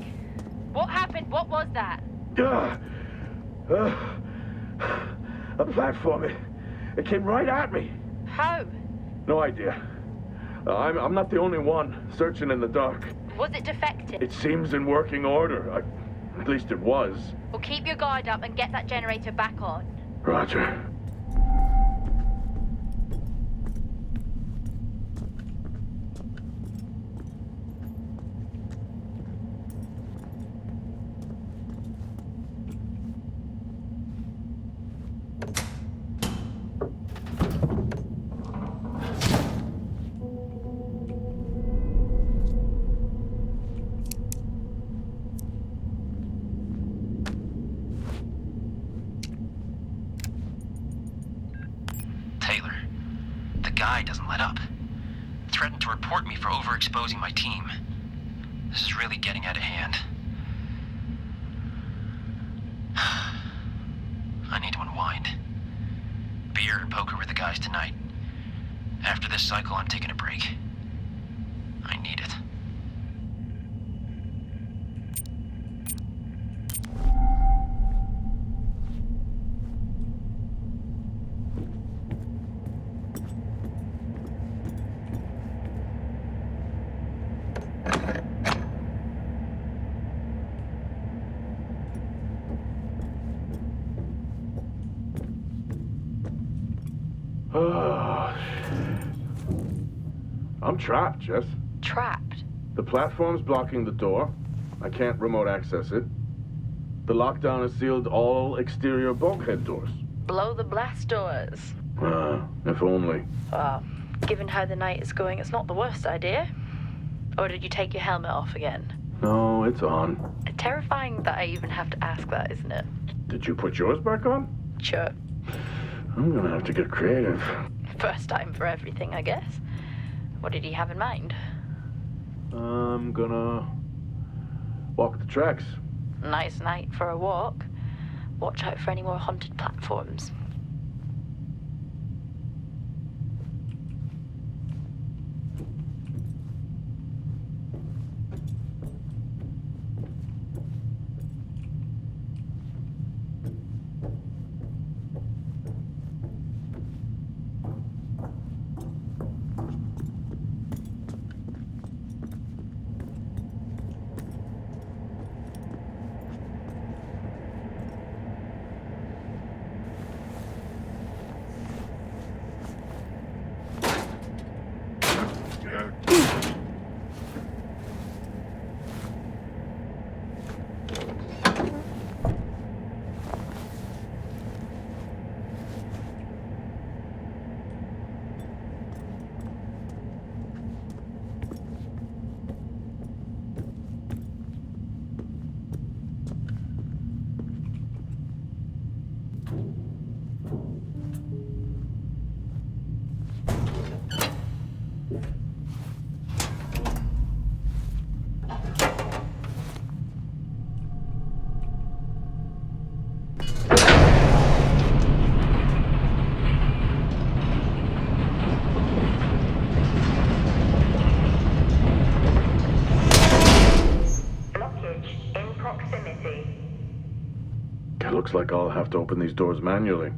What happened? What was that? A platform. It came right at me. How? No idea. I'm not the only one searching in the dark. Was it defective? It seems in working order. At least it was. Well, keep your guard up and get that generator back on. Roger. Taylor, the guy doesn't let up. Threatened to report me for overexposing my team. This is really getting out of hand. I need to unwind. Beer and poker with the guys tonight. After this cycle, I'm taking a break. I need it. I'm trapped, Jess. Trapped? The platform's blocking the door. I can't remote access it. The lockdown has sealed all exterior bulkhead doors. Blow the blast doors. If only. Well, given how the night is going, it's not the worst idea. Or did you take your helmet off again? No, it's on. Terrifying that I even have to ask that, isn't it? Did you put yours back on? Sure. I'm gonna have to get creative. First time for everything, I guess. What did he have in mind? I'm gonna walk the tracks. Nice night for a walk. Watch out for any more haunted platforms. Looks like I'll have to open these doors manually.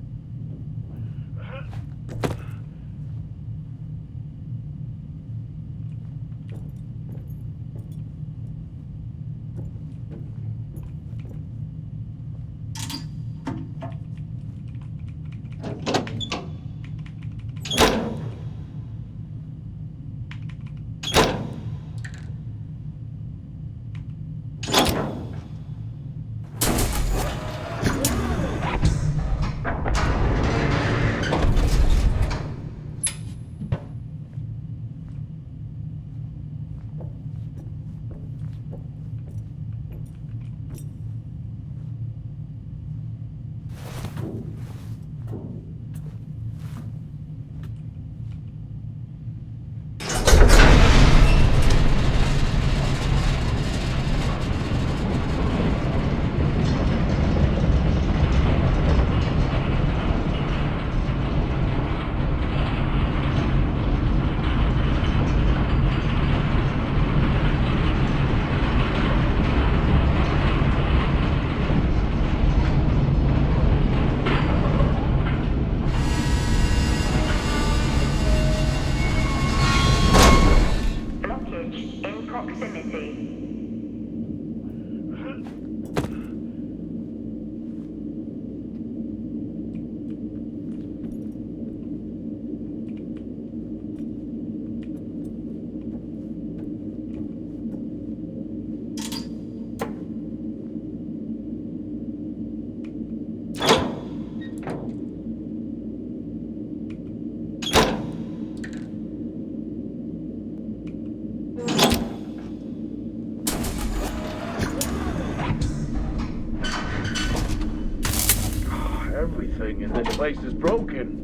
Everything in this place is broken.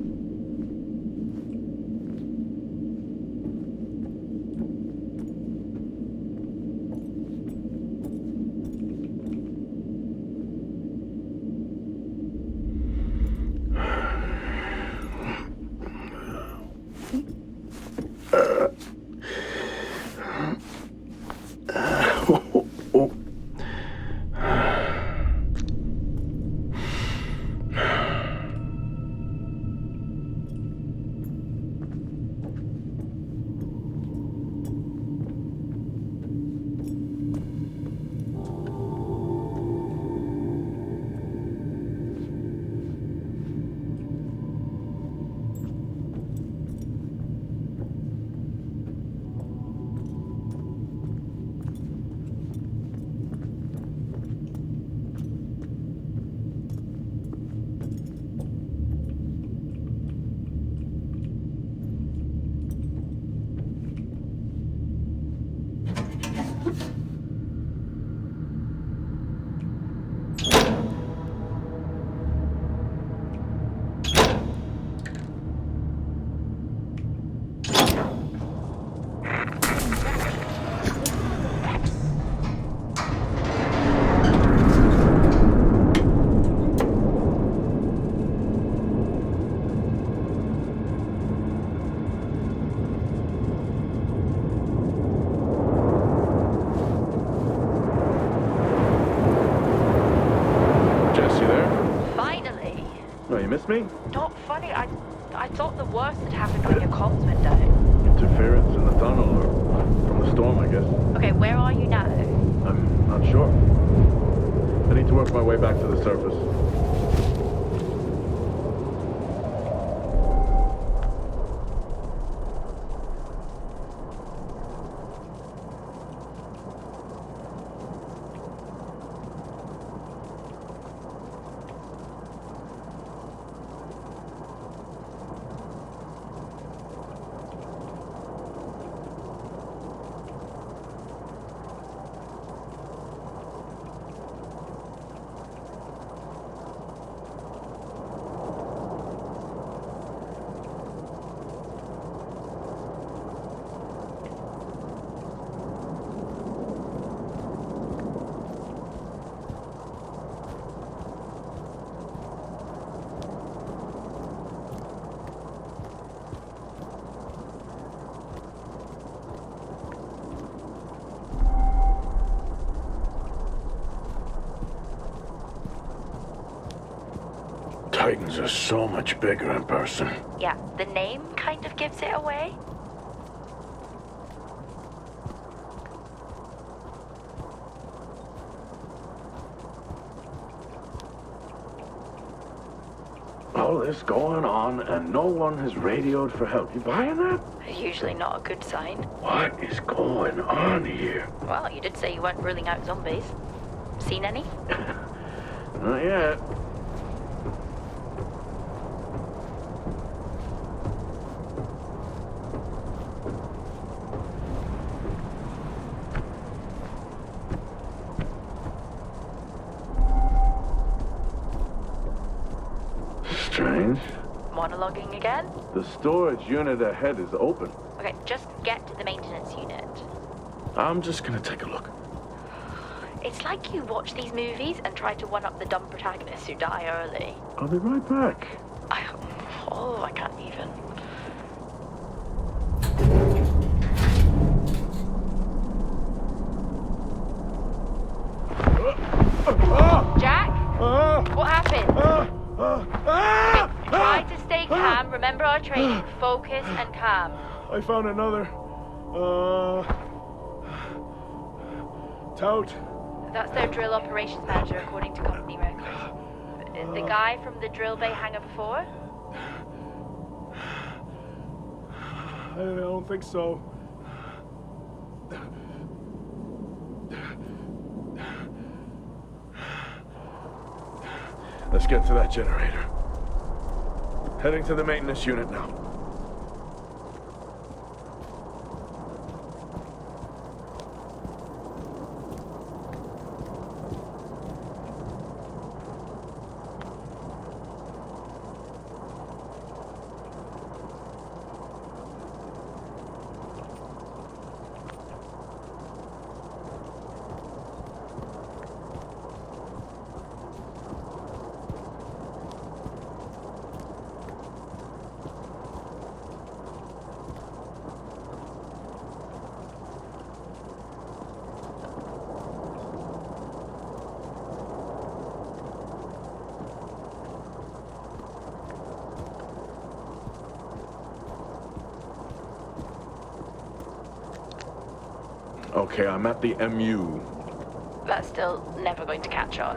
you miss me? Not funny. I thought the worst had happened when your comms went down. Interference in the tunnel or from the storm, I guess. Okay, where are you now? I'm not sure. I need to work my way back to the surface. Titans are so much bigger in person. Yeah, the name kind of gives it away. All this going on and no one has radioed for help. You buying that? Usually not a good sign. What is going on here? Well, you did say you weren't ruling out zombies. Seen any? Not yet. Strange. Monologuing again? The storage unit ahead is open. Okay, just get to the maintenance unit. I'm just gonna take a look. It's like you watch these movies and try to one-up the dumb protagonists who die early. I'll be right back. I can't even. Jack? What happened? Okay, try to stay calm. Remember our training. Focus and calm. I found another. Tout. That's their drill operations manager, according to company records. The guy from the drill bay hangar before? I don't think so. Let's get to that generator. Heading to the maintenance unit now. Okay, I'm at the MU. That's still never going to catch on.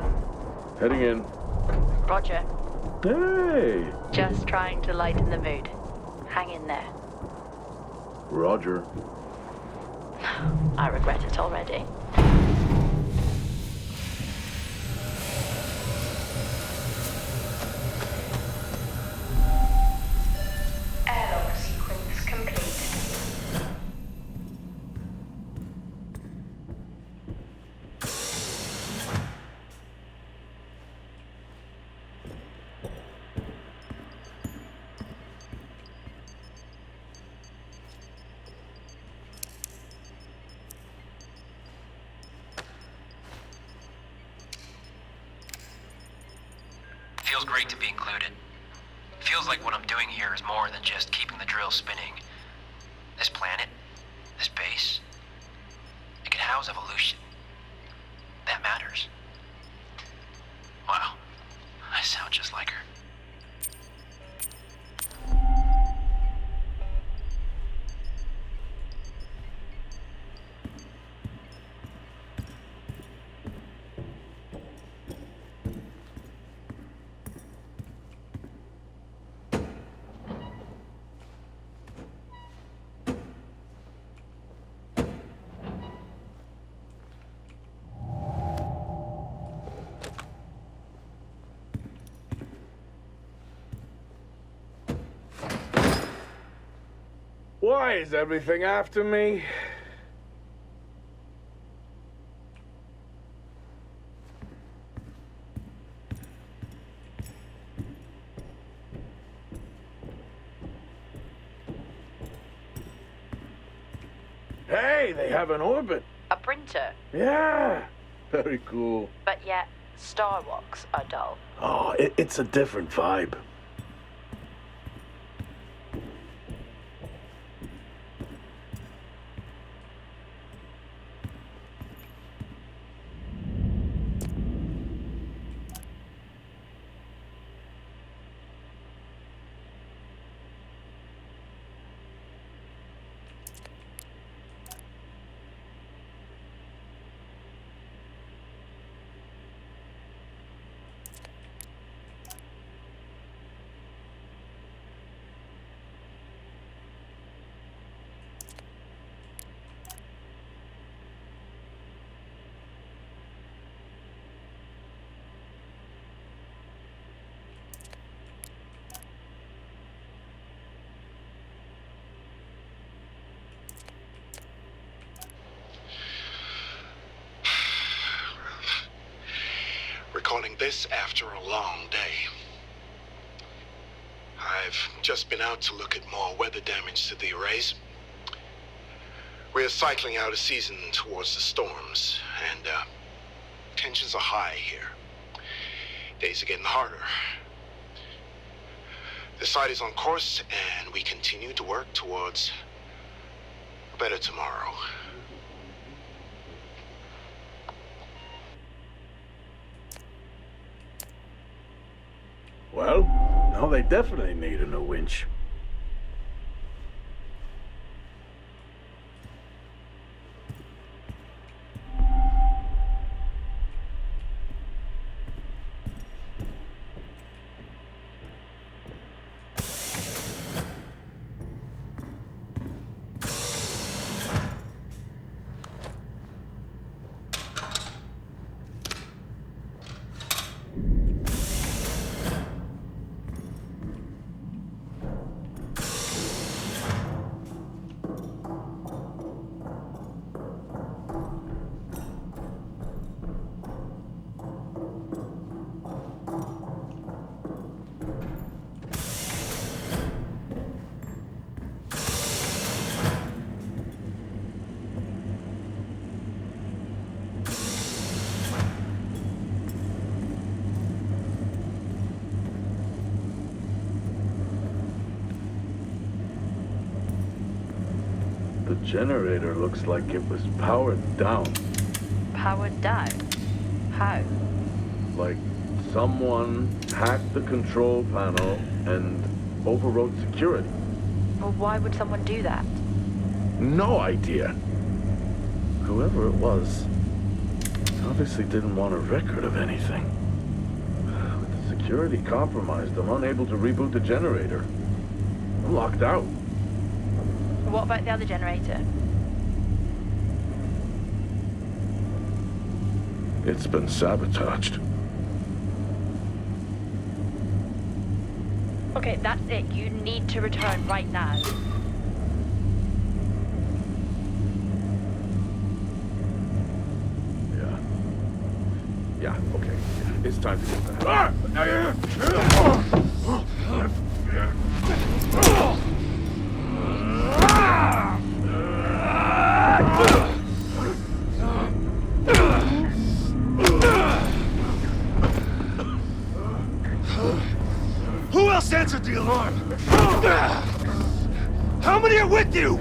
Heading in. Roger. Hey! Just trying to lighten the mood. Hang in there. Roger. I regret it already. Airlock sequence complete. Feels great to be included. Feels like what I'm doing here is more than just keeping the drill spinning. This planet, this base, it could house evolution. That matters. Wow, I sound just like her. Why is everything after me? Hey, they have an orbit. A printer, Yeah, very cool. but yet Star Walks are dull. Oh, it's a different vibe. Recording this after a long day. I've just been out to look at more weather damage to the arrays. We're cycling out a season towards the storms, and tensions are high here. Days are getting harder. The site is on course, and we continue to work towards a better tomorrow. Well, now they definitely need a new winch. The generator looks like it was powered down. Powered down? How? Like someone hacked the control panel and overrode security. Well, why would someone do that? No idea. Whoever it was obviously didn't want a record of anything. With the security compromised, I'm unable to reboot the generator. I'm locked out. What about the other generator? It's been sabotaged. Okay, that's it. You need to return right now. Yeah, okay. It's time to get back. Who else answered the alarm? How many are with you?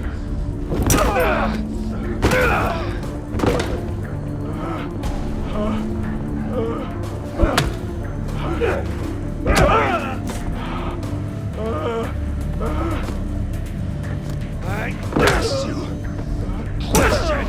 I asked you a question.